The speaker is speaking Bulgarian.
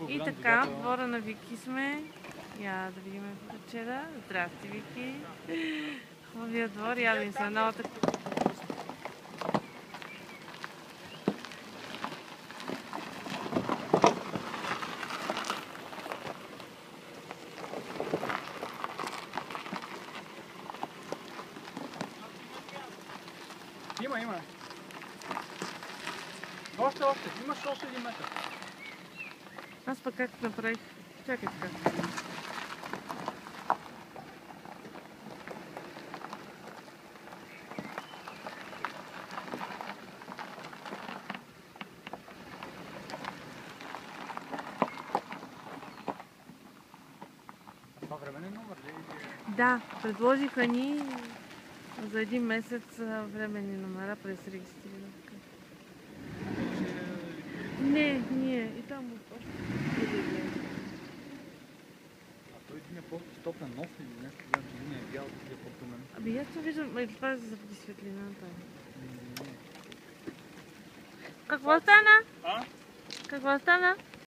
И така, в двора на Вики сме. Я да видим вчера. Здрасти, Вики. Хубавия двор. Я да ми се новата. Има. Още. Имаш още 1 метър. Аз пък как направих? Чакай така. Това временен номер ли? Да, предложиха ни за 1 месец временни номера през регистрировка. Не, ние. И там още. А той един е по-стоп на нов или нещо, един е бял, друг е по-тумен. Аби аз това виждам, това е заради светлината. Какво стана? А? Какво стана?